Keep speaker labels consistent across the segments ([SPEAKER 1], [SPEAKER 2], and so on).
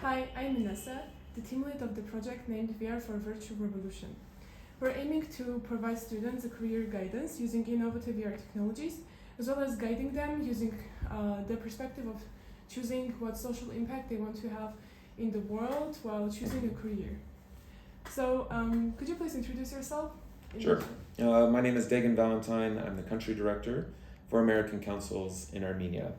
[SPEAKER 1] Hi, I'm Inessa, the team lead of the project named VR for Virtual Revolution. We're aiming to provide students a career guidance using innovative VR technologies, as well as guiding them using the perspective of choosing what social impact they want to have in the world while choosing a career. So, could you please introduce yourself?
[SPEAKER 2] Sure. My name is Dagan Valentine. I'm the country director for American Councils in Armenia.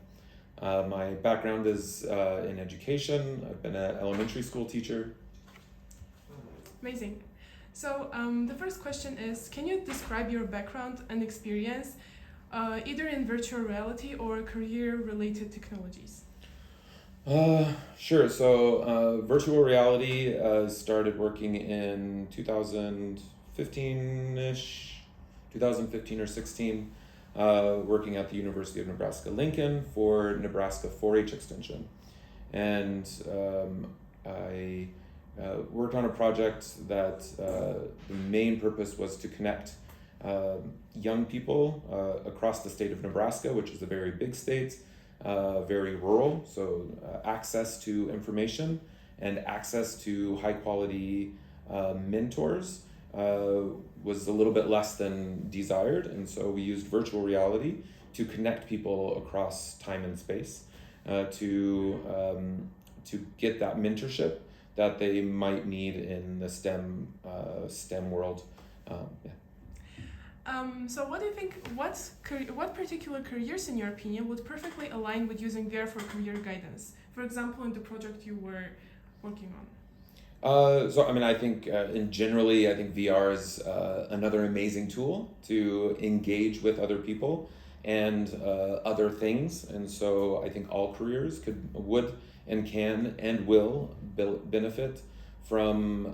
[SPEAKER 2] My background is in education. I've been an elementary school teacher.
[SPEAKER 1] Amazing. So the first question is, can you describe your background and experience either in virtual reality or career-related technologies?
[SPEAKER 2] Sure. So virtual reality started working in 2015-ish, 2015 or 16. Working at the University of Nebraska-Lincoln for Nebraska 4-H extension. And I worked on a project that the main purpose was to connect young people across the state of Nebraska, which is a very big state, very rural, so access to information and access to high quality mentors was a little bit less than desired, and so we used virtual reality to connect people across time and space to get that mentorship that they might need in the STEM world.
[SPEAKER 1] So what do you think, what particular careers in your opinion would perfectly align with using VR for career guidance? For example, in the project you were working on.
[SPEAKER 2] I think generally, I think VR is another amazing tool to engage with other people and other things. And so I think all careers would and can and will benefit from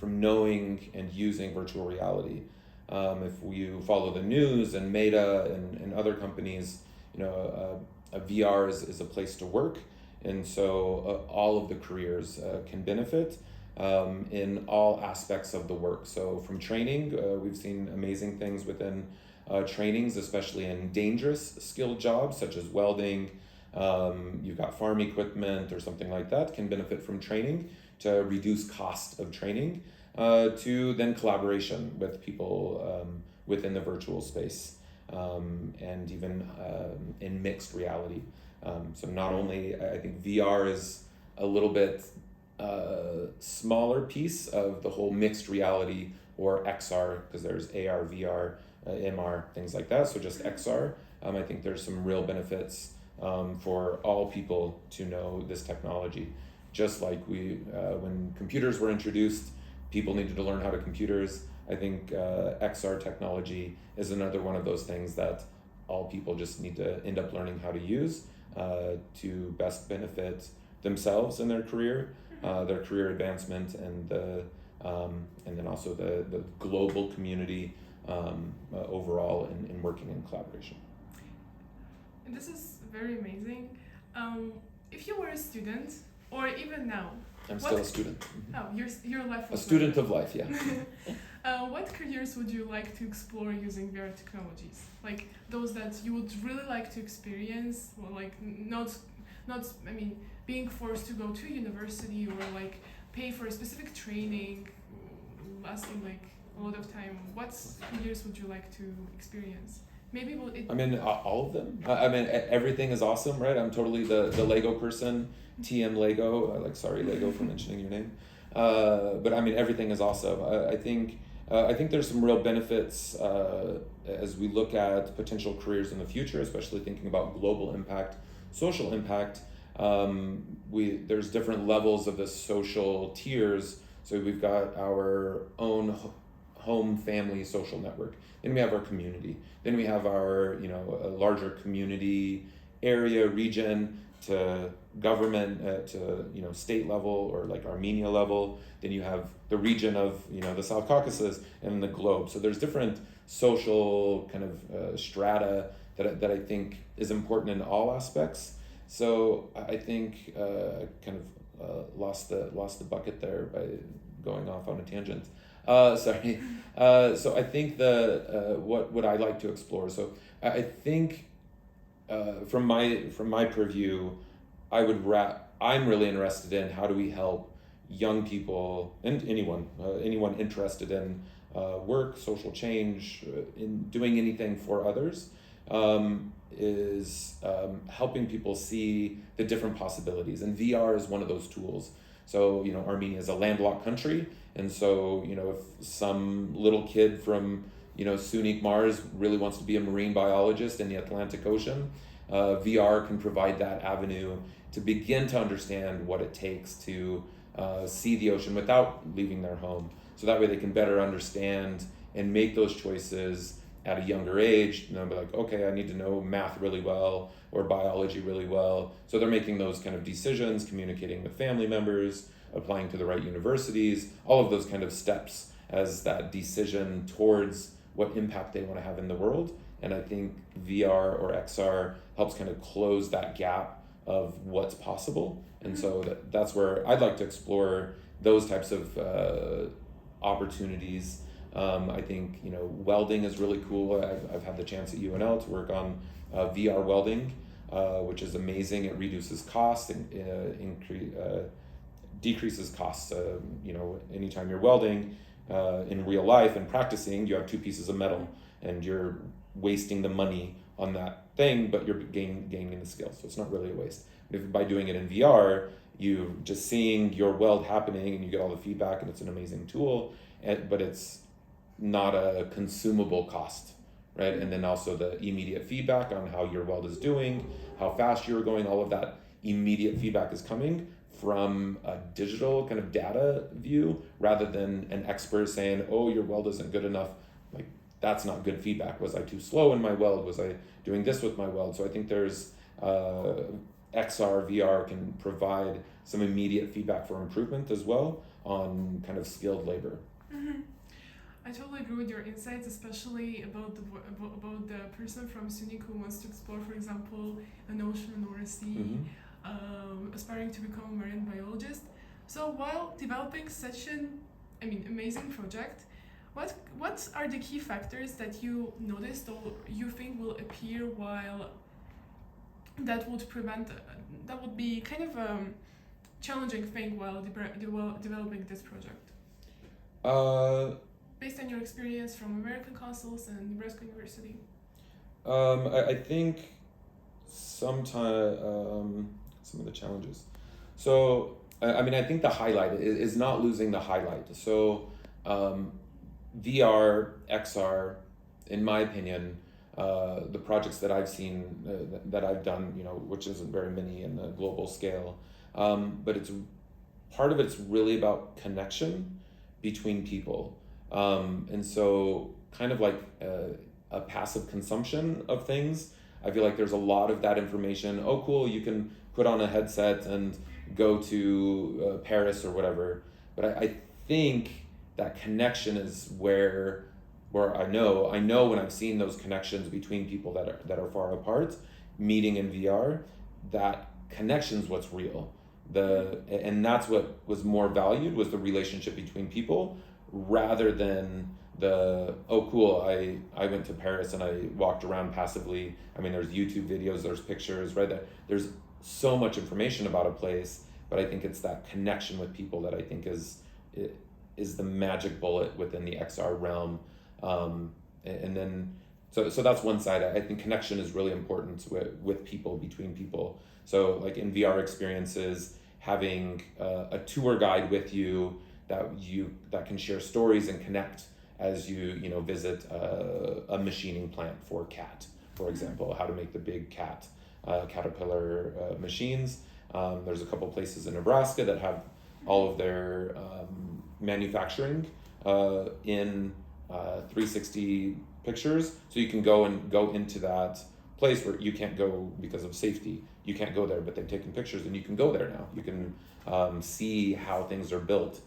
[SPEAKER 2] knowing and using virtual reality. If you follow the news and Meta and other companies, VR is a place to work. And so all of the careers can benefit in all aspects of the work. So from training, we've seen amazing things within trainings, especially in dangerous skilled jobs such as welding. You've got farm equipment or something like that can benefit from training to reduce cost of training, to then collaboration with people within the virtual space, and even in mixed reality. So not only, I think VR is a little bit smaller piece of the whole mixed reality or XR, because there's AR, VR, MR, things like that. So just XR, I think there's some real benefits for all people to know this technology. Just like when computers were introduced, people needed to learn how to computers. I think XR technology is another one of those things that all people just need to end up learning how to use to best benefit themselves in their career advancement, and then also the global community overall in working in collaboration.
[SPEAKER 1] And this is very amazing. If you were a student, or even now,
[SPEAKER 2] I'm still a student.
[SPEAKER 1] Oh, you're life.
[SPEAKER 2] A student of life, yeah.
[SPEAKER 1] What careers would you like to explore using VR technologies? Like those that you would really like to experience, or like not being forced to go to university or like pay for a specific training lasting like a lot of time. What careers would you like to experience? Maybe
[SPEAKER 2] all of them. Everything is awesome, right? I'm totally the Lego person. TM Lego. Sorry, Lego, for mentioning your name. But everything is awesome. I think there's some real benefits as we look at potential careers in the future, especially thinking about global impact, social impact. There's different levels of the social tiers. So we've got our own home, family, social network. Then we have our community. Then we have our a larger community area, region, to government, to state level, or like Armenia level. Then you have the region of the South Caucasus and the globe. So there's different social kind of strata that I think is important in all aspects. So I think I kind of lost the bucket there by going off on a tangent. Sorry. So I think what I like to explore. So I think from my purview, I would I'm really interested in how do we help young people and anyone interested in work, social change, in doing anything for others, is helping people see the different possibilities. And VR is one of those tools. So, Armenia is a landlocked country. And so, if some little kid from, Sunik, Mars really wants to be a marine biologist in the Atlantic Ocean, VR can provide that avenue to begin to understand what it takes to see the ocean without leaving their home. So that way they can better understand and make those choices at a younger age. Be like, okay, I need to know math really well or biology really well. So they're making those kind of decisions, communicating with family members, applying to the right universities, all of those kind of steps as that decision towards what impact they want to have in the world. And I think VR or XR helps kind of close that gap of what's possible. And so that's where I'd like to explore those types of opportunities. I think, welding is really cool. I've had the chance at UNL to work on VR welding, which is amazing. It reduces costs and decreases costs. Anytime you're welding in real life and practicing, you have two pieces of metal and you're wasting the money on that thing, but you're gaining the skill. So it's not really a waste. If by doing it in VR, you just seeing your weld happening and you get all the feedback, and it's an amazing tool, but it's not a consumable cost, right? And then also the immediate feedback on how your weld is doing, how fast you're going, all of that immediate feedback is coming from a digital kind of data view rather than an expert saying, oh, your weld isn't good enough. Like, that's not good feedback. Was I too slow in my weld? Was I doing this with my weld? So I think there's XR, VR can provide some immediate feedback for improvement as well on kind of skilled labor.
[SPEAKER 1] Mm-hmm. I totally agree with your insights, especially about the person from SUNY who wants to explore, for example, an ocean or a sea, aspiring to become a marine biologist. So while developing such an amazing project, what are the key factors that you noticed or you think will appear while that would be kind of a challenging thing while developing this project? Based on your experience from American consuls and Nebraska University?
[SPEAKER 2] I think some of the challenges. So, I think the highlight is not losing the highlight. So, VR, XR, in my opinion, the projects that I've seen, that I've done, which isn't very many in the global scale, but part of it's really about connection between people. And so kind of like a passive consumption of things. I feel like there's a lot of that information. Oh, cool, you can put on a headset and go to Paris or whatever. But I think that connection is where I know when I've seen those connections between people that are far apart, meeting in VR, that connection's what's real. And that's what was more valued, was the relationship between people, rather than oh cool, I went to Paris and I walked around passively. There's YouTube videos, there's pictures, right? There's so much information about a place, but I think it's that connection with people that I think is the magic bullet within the XR realm. And then so that's one side. I think connection is really important with people, between people. So like in VR experiences, having a tour guide with you that can share stories and connect as you visit a machining plant for cat, for example, how to make the big cat caterpillar machines. There's a couple places in Nebraska that have all of their manufacturing in 360 pictures, so you can go into that place where you can't go because of safety. You can't go there, but they've taken pictures and you can go there now. You can see how things are built,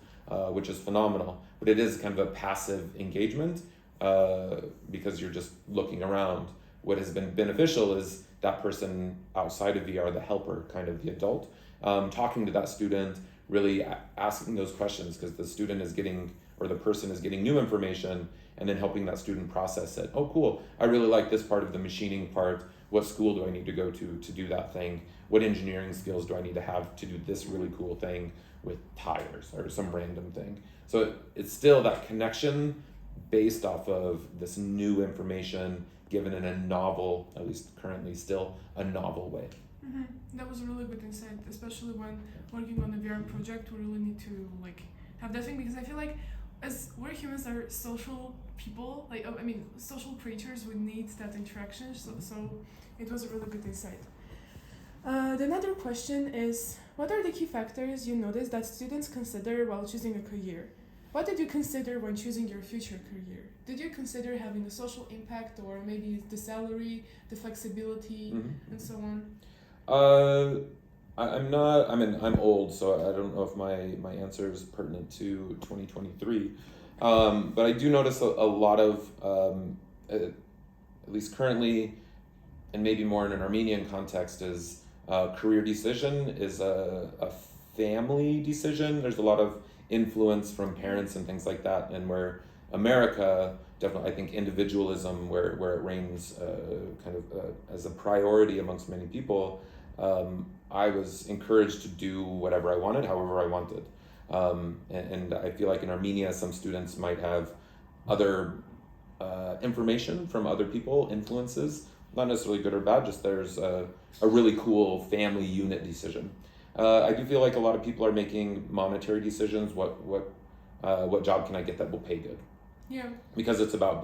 [SPEAKER 2] which is phenomenal. But it is kind of a passive engagement because you're just looking around. What has been beneficial is that person outside of VR, the helper, kind of the adult, talking to that student, really asking those questions, because the student is getting, or the person is getting new information, and then helping that student process it. Oh, cool, I really like this part of the machining part. what school do I need to go to do that thing? What engineering skills do I need to have to do this really cool thing with tires or some random thing? So it's still that connection based off of this new information given in a novel, at least currently still a novel way.
[SPEAKER 1] Mm-hmm. That was a really good insight, especially when working on a VR project. We really need to like have that thing, because I feel like as we're humans are social people, like social creatures, we need that interaction. So it was a really good insight. The another question is, what are the key factors you notice that students consider while choosing a career? What did you consider when choosing your future career? Did you consider having the social impact, or maybe the salary, the flexibility, and so on?
[SPEAKER 2] I'm old, so I don't know if my answer is pertinent to 2023. But I do notice a lot of, at least currently, and maybe more in an Armenian context, is career decision is a family decision. There's a lot of influence from parents and things like that, and where America, definitely I think individualism, where it reigns as a priority amongst many people, I was encouraged to do whatever I wanted, however I wanted. And I feel like in Armenia, some students might have other information from other people, influences, not necessarily good or bad, just there's a really cool family unit decision. I do feel like a lot of people are making monetary decisions. What job can I get that will pay good?
[SPEAKER 1] Yeah.
[SPEAKER 2] Because it's about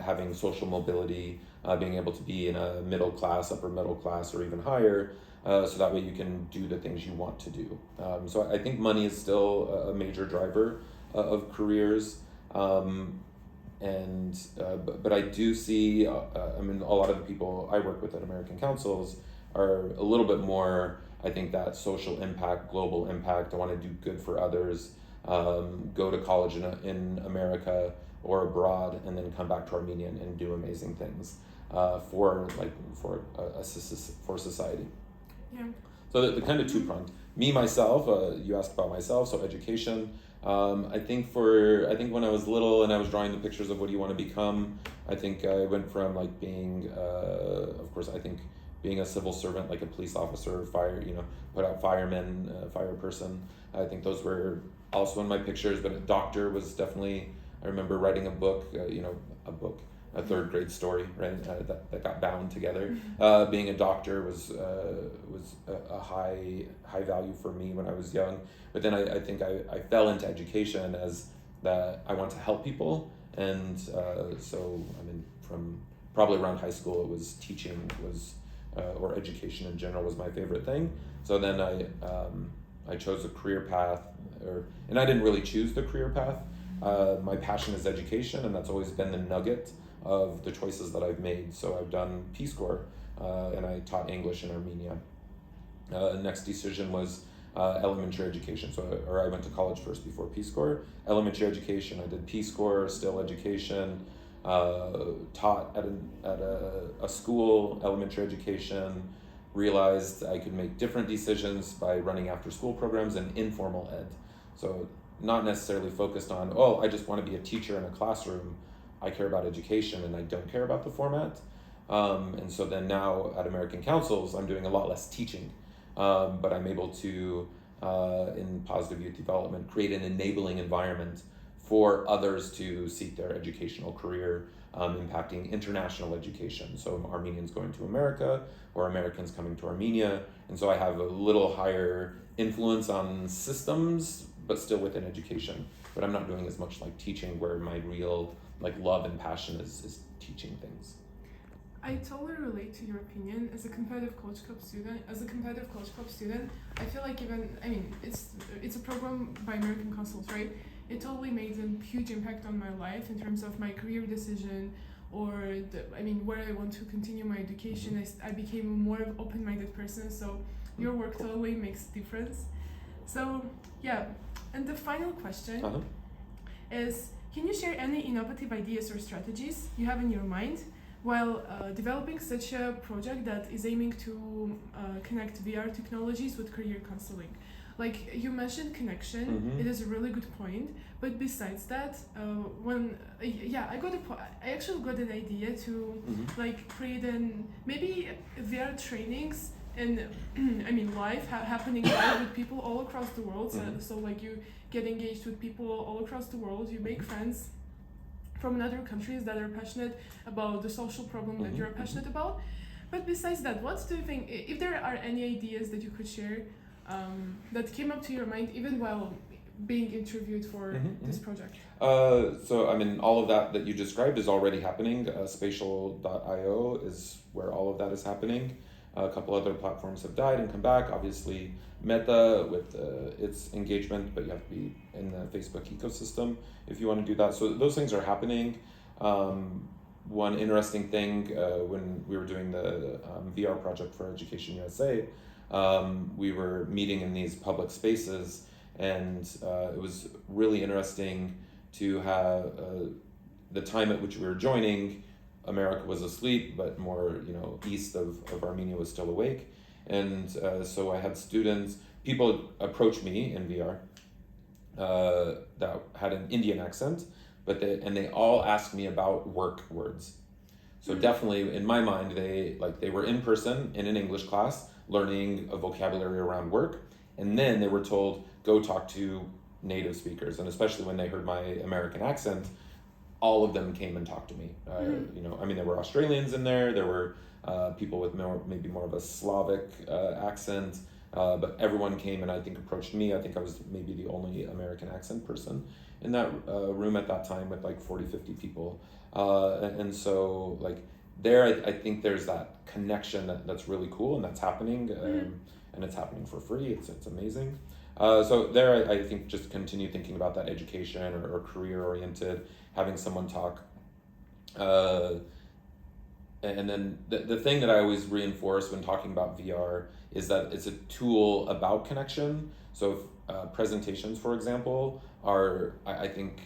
[SPEAKER 2] having social mobility, being able to be in a middle class, upper middle class, or even higher, so that way you can do the things you want to do. So I think money is still a major driver of careers. But I do see, a lot of the people I work with at American Councils are a little bit more, I think, that social impact, global impact. I want to do good for others, go to college in America or abroad, and then come back to Armenia and do amazing things for society.
[SPEAKER 1] Yeah.
[SPEAKER 2] So the kind of two-pronged. Me, myself, you asked about myself, so education. I think when I was little and I was drawing the pictures of what do you want to become, I think I went from like being, of course, I think being a civil servant, like a police officer, put out firemen, fire person. I think those were also in my pictures, but a doctor was definitely, I remember writing a book, a third grade story, right? That got bound together. Being a doctor was a high value for me when I was young. But then I think I fell into education as that I want to help people, and from probably around high school, it was teaching or education in general was my favorite thing. So then I chose a career path, and I didn't really choose the career path. My passion is education, and that's always been the nugget of the choices that I've made. So I've done Peace Corps, and I taught English in Armenia. Next decision was elementary education. I went to college first before Peace Corps. Elementary education, I did Peace Corps, still education, taught at a school, elementary education, realized I could make different decisions by running after school programs and informal ed. So not necessarily focused on, I just want to be a teacher in a classroom. I care about education and I don't care about the format. And so then now at American Councils, I'm doing a lot less teaching, but I'm able to, in positive youth development, create an enabling environment for others to seek their educational career, impacting international education. So Armenians going to America or Americans coming to Armenia. And so I have a little higher influence on systems, but still within education. But I'm not doing as much like teaching, where my real love and passion is teaching things.
[SPEAKER 1] I totally relate to your opinion. As a competitive coach club student, I feel like it's a program by American Councils, right? It totally made a huge impact on my life in terms of my career decision, or where I want to continue my education. I became a more open-minded person. So your work totally makes a difference. So yeah, and the final question is: can you share any innovative ideas or strategies you have in your mind while developing such a project that is aiming to connect VR technologies with career counseling? like you mentioned connection. It is a really good point. But besides that, I actually got an idea to like create maybe VR trainings and I mean live happening live with people all across the world. So like you get engaged with people all across the world. You make friends from other countries that are passionate about the social problem that you're passionate about. But besides that, what do you think, if there are any ideas that you could share that came up to your mind even while being interviewed for this project?
[SPEAKER 2] So I mean, all of that you described is already happening. Spatial.io is where all of that is happening. A couple other platforms have died and come back. Obviously, Meta with its engagement, but you have to be in the Facebook ecosystem if you want to do that. So those things are happening. One interesting thing when we were doing the VR project for Education USA, we were meeting in these public spaces, and it was really interesting to have the time at which we were joining. America was asleep, but more east of Armenia was still awake, and so I had people approach me in VR that had an Indian accent, but they all asked me about work words. So definitely in my mind, they were in person in an English class learning a vocabulary around work, and then they were told go talk to native speakers, and especially when they heard my American accent, all of them came and talked to me. I mean, there were Australians in there. There were people with maybe more of a Slavic accent, but everyone came and I think approached me. I think I was maybe the only American accent person in that room at that time with like 40, 50 people. And so like there, I think there's that connection that's really cool, and that's happening, and it's happening for free. It's amazing. So there, I think just continue thinking about that education or career oriented, having someone talk. And then the thing that I always reinforce when talking about VR is that it's a tool about connection. So if presentations, for example, I think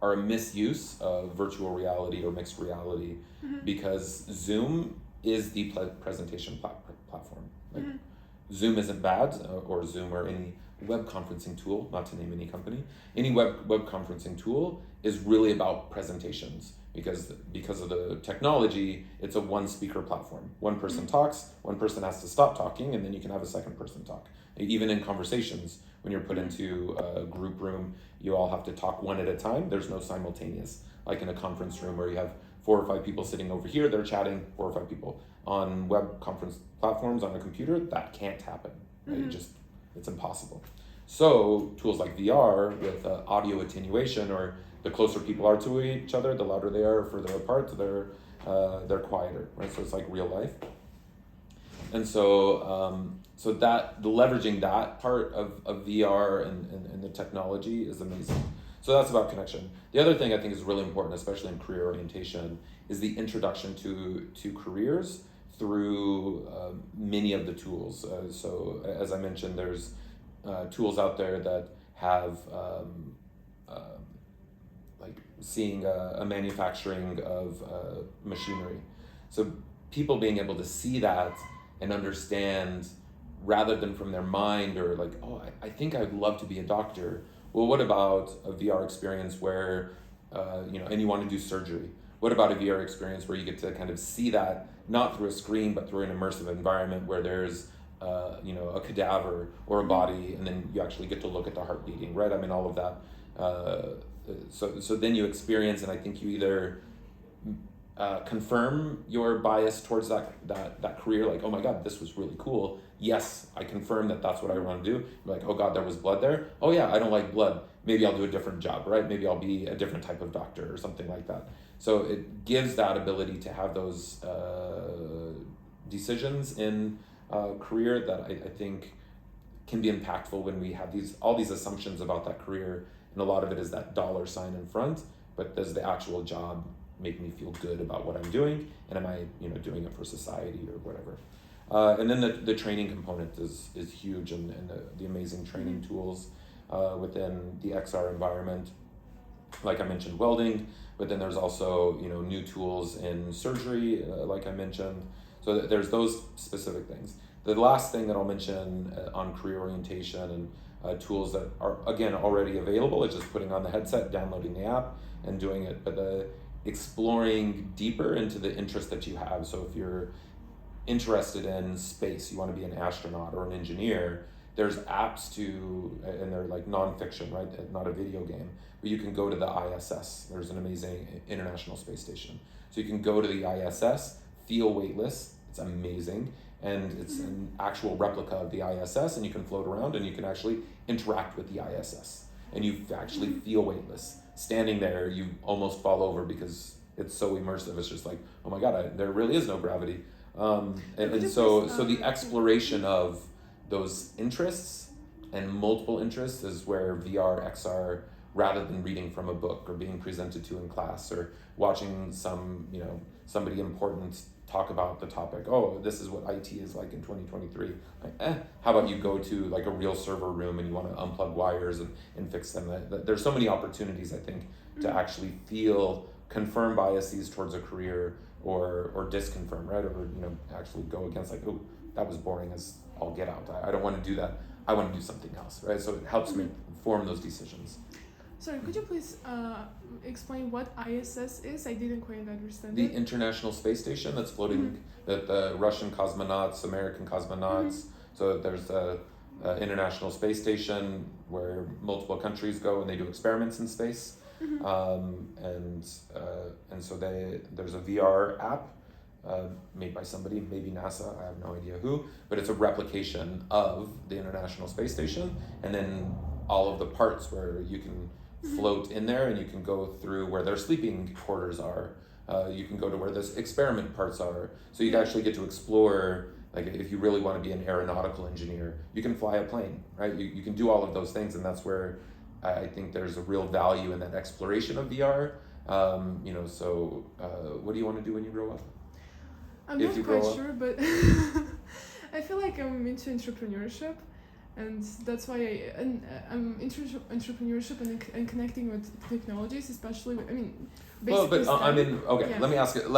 [SPEAKER 2] are a misuse of virtual reality or mixed reality, because Zoom is the presentation platform. Like Zoom isn't bad, or Zoom or any web conferencing tool, not to name any company. Any web conferencing tool is really about presentations, because of the technology. It's a one speaker platform. One person talks, one person has to stop talking, and then you can have a second person talk. Even in conversations, when you're put into a group room, you all have to talk one at a time. There's no simultaneous, like in a conference room where you have 4 or 5 people sitting over here, they're chatting, 4 or 5 people. On web conference platforms on a computer, that can't happen. Right? It's impossible. So tools like VR with audio attenuation, or the closer people are to each other, the louder they are, further apart, they're quieter, right? So it's like real life. And so that the leveraging that part of VR and the technology is amazing. So that's about connection. The other thing I think is really important, especially in career orientation, is the introduction to careers through many of the tools. So as I mentioned, there's tools out there that have like seeing a manufacturing of machinery. So people being able to see that and understand, rather than from their mind or like, oh, I think I'd love to be a doctor. Well, what about a VR experience where, and you want to do surgery? What about a VR experience where you get to kind of see that, not through a screen, but through an immersive environment where there's, a cadaver or a body, and then you actually get to look at the heart beating, right? I mean, all of that. So then you experience, and I think you either confirm your bias towards that career, like, oh my God, this was really cool. Yes, I confirm that that's what I want to do. Like, oh God, there was blood there. Oh yeah, I don't like blood. Maybe I'll do a different job, right? Maybe I'll be a different type of doctor or something like that. So it gives that ability to have those decisions in career that I think can be impactful when we have all these assumptions about that career, and a lot of it is that dollar sign in front, but does the actual job make me feel good about what I'm doing, and am I doing it for society or whatever. And then the training component is huge, and the amazing training tools within the XR environment. Like I mentioned, welding, but then there's also new tools in surgery, like I mentioned. So there's those specific things. the last thing that I'll mention on career orientation and tools that are, again, already available, is just putting on the headset, downloading the app, and doing it. But exploring deeper into the interest that you have. So if you're interested in space, you want to be an astronaut or an engineer, there's apps to, and they're like nonfiction, right? Not a video game, but you can go to the ISS. There's an amazing International Space Station. So you can go to the ISS, feel weightless. It's amazing. And it's an actual replica of the ISS, and you can float around and you can actually interact with the ISS. And you actually feel weightless. Standing there, you almost fall over because it's so immersive. It's just like, oh my God, there really is no gravity. So the exploration of those interests and multiple interests is where VR, XR, rather than reading from a book or being presented to in class or watching somebody important talk about the topic. Oh, this is what IT is like in 2023. Like, how about you go to like a real server room and you want to unplug wires and fix them? There's so many opportunities, I think, to actually confirm biases towards a career or disconfirm, right? Or actually go against like, oh, that was boring as all get out. I don't want to do that. I want to do something else, right? So it helps me form those decisions.
[SPEAKER 1] Sorry, could you please explain what ISS is? I didn't quite understand
[SPEAKER 2] The
[SPEAKER 1] it.
[SPEAKER 2] International Space Station that's floating, the Russian cosmonauts, American cosmonauts. So there's the International Space Station where multiple countries go and they do experiments in space. And so there's a VR app made by somebody, maybe NASA, I have no idea who, but it's a replication of the International Space Station, and then all of the parts where you can float in there and you can go through where their sleeping quarters are. You can go to where the experiment parts are. So you actually get to explore, like if you really want to be an aeronautical engineer, you can fly a plane, right? You can do all of those things, and that's where I think there's a real value in that exploration of VR. So what do you want to do when you grow up?
[SPEAKER 1] I'm not quite sure, but I feel like I'm into entrepreneurship, and that's why I'm into entrepreneurship and connecting with technologies, especially with,
[SPEAKER 2] okay. Let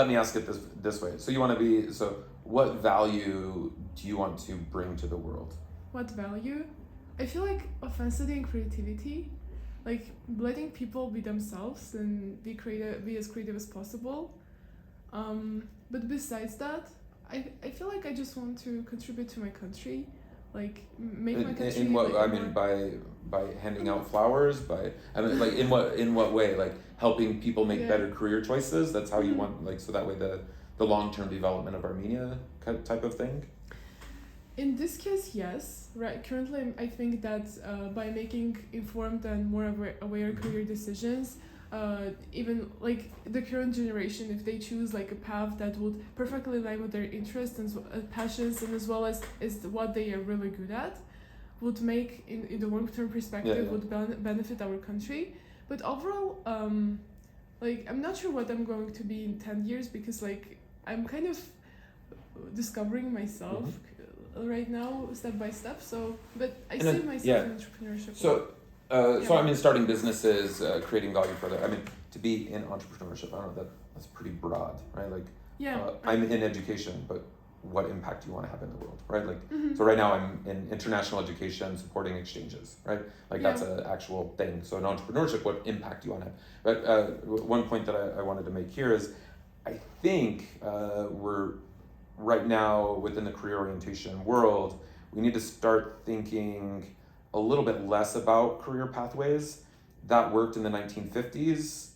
[SPEAKER 2] me ask it this way. So you want to be, what value do you want to bring to the world?
[SPEAKER 1] What value? I feel like authenticity and creativity, like letting people be themselves and be as creative as possible. But besides that, I feel like I just want to contribute to my country, like make my country.
[SPEAKER 2] In what, by handing out flowers, in what way, like helping people make better career choices. That's how you want, like, so that way the long-term development of Armenia type of thing.
[SPEAKER 1] In this case, yes. Right. Currently, I think that by making informed and more aware career decisions, even like the current generation, if they choose like a path that would perfectly align with their interests and passions, and as well as is what they are really good at, would make in the long-term perspective would benefit our country. But overall, like I'm not sure what I'm going to be in 10 years, because like I'm kind of discovering myself right now, step by step. So, but I see myself in entrepreneurship.
[SPEAKER 2] So starting businesses, creating value further. To be in entrepreneurship, I don't know, that's pretty broad, right? Like, I'm in education, but what impact do you want to have in the world, right? Like, so right now I'm in international education, supporting exchanges, right? Like that's an actual thing. So in entrepreneurship, what impact do you want to have? But one point that I wanted to make here is, I think we're right now within the career orientation world, we need to start thinking a little bit less about career pathways. That worked in the 1950s,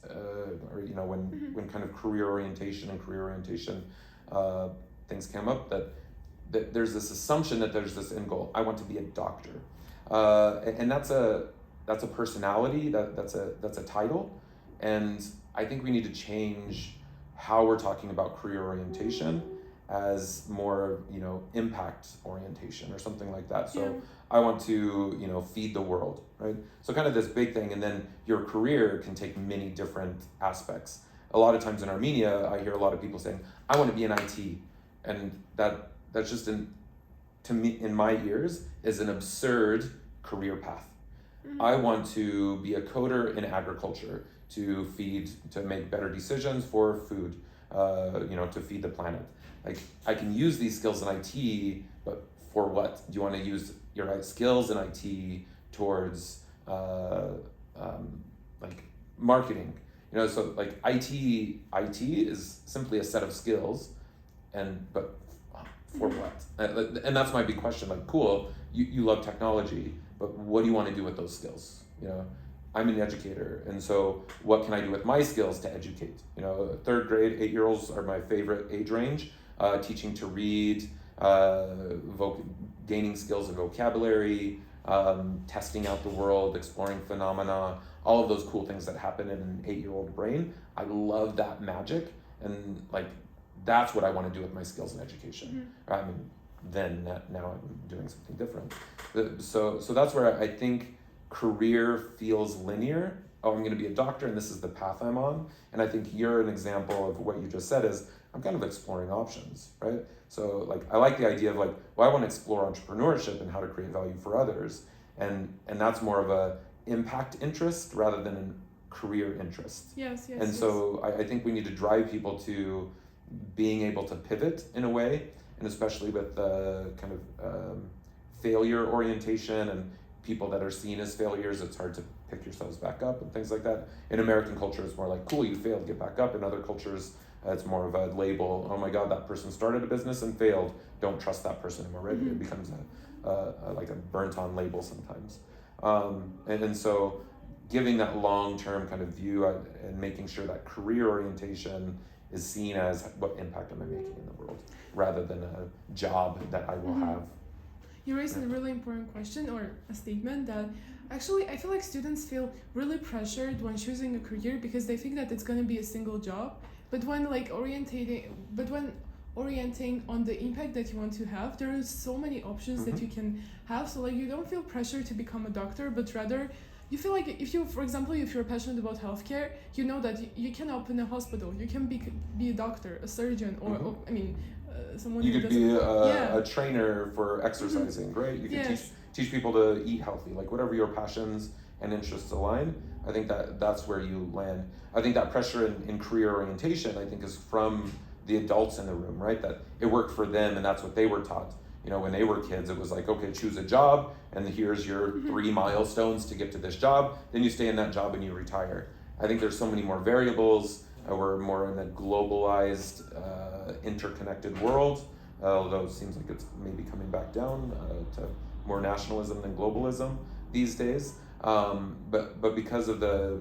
[SPEAKER 2] when kind of career orientation things came up, that there's this assumption that there's this end goal. I want to be a doctor, and that's a personality, that's a title, and I think we need to change how we're talking about career orientation as more, impact orientation or something like that. So I want to, feed the world, right? So kind of this big thing, and then your career can take many different aspects. A lot of times in Armenia, I hear a lot of people saying, I want to be in IT. And that's just, to me, in my ears, is an absurd career path. I want to be a coder in agriculture to make better decisions for food, to feed the planet. Like, I can use these skills in IT, but for what? Do you want to use your skills in IT towards like marketing? So like IT is simply a set of skills, but for what? And that's my big question. Like, cool, you love technology, but what do you want to do with those skills? I'm an educator, and so what can I do with my skills to educate? Third grade, 8-year-olds are my favorite age range. Teaching to read, gaining skills of vocabulary, testing out the world, exploring phenomena, all of those cool things that happen in an 8-year-old brain. I love that magic, and like that's what I want to do with my skills in education. I mean, now I'm doing something different. So that's where I think career feels linear. Oh, I'm going to be a doctor, and this is the path I'm on. And I think you're an example of what you just said is I'm kind of exploring options, right? So like I like the idea of like, well, I want to explore entrepreneurship and how to create value for others, and that's more of a impact interest rather than a career interest.
[SPEAKER 1] Yes.
[SPEAKER 2] And so I think we need to drive people to being able to pivot in a way, and especially with the kind of failure orientation and people that are seen as failures, it's hard to pick yourselves back up and things like that. In American culture, it's more like, cool, you failed, get back up. In other cultures, it's more of a label. Oh my God, that person started a business and failed. Don't trust that person anymore. It becomes like a burnt-on label sometimes. And so giving that long-term kind of view and making sure that career orientation is seen as what impact am I making in the world, rather than a job that I will have.
[SPEAKER 1] You raised a really important question or a statement that actually I feel like students feel really pressured when choosing a career because they think that it's going to be a single job. But when orienting on the impact that you want to have, there are so many options that you can have. So like you don't feel pressure to become a doctor, but rather you feel like if you're passionate about healthcare, you know that you can open a hospital, you can be a doctor, a surgeon, or someone
[SPEAKER 2] you
[SPEAKER 1] who
[SPEAKER 2] could
[SPEAKER 1] doesn't
[SPEAKER 2] be
[SPEAKER 1] yeah.
[SPEAKER 2] a trainer for exercising, right? You can teach people to eat healthy, like whatever your passions and interests align. I think that's where you land. I think that pressure in career orientation, I think, is from the adults in the room, right? That it worked for them and that's what they were taught. When they were kids, it was like, okay, choose a job and here's your 3 milestones to get to this job. Then you stay in that job and you retire. I think there's so many more variables. We're more in a globalized, interconnected world, although it seems like it's maybe coming back down to more nationalism than globalism these days. But because of the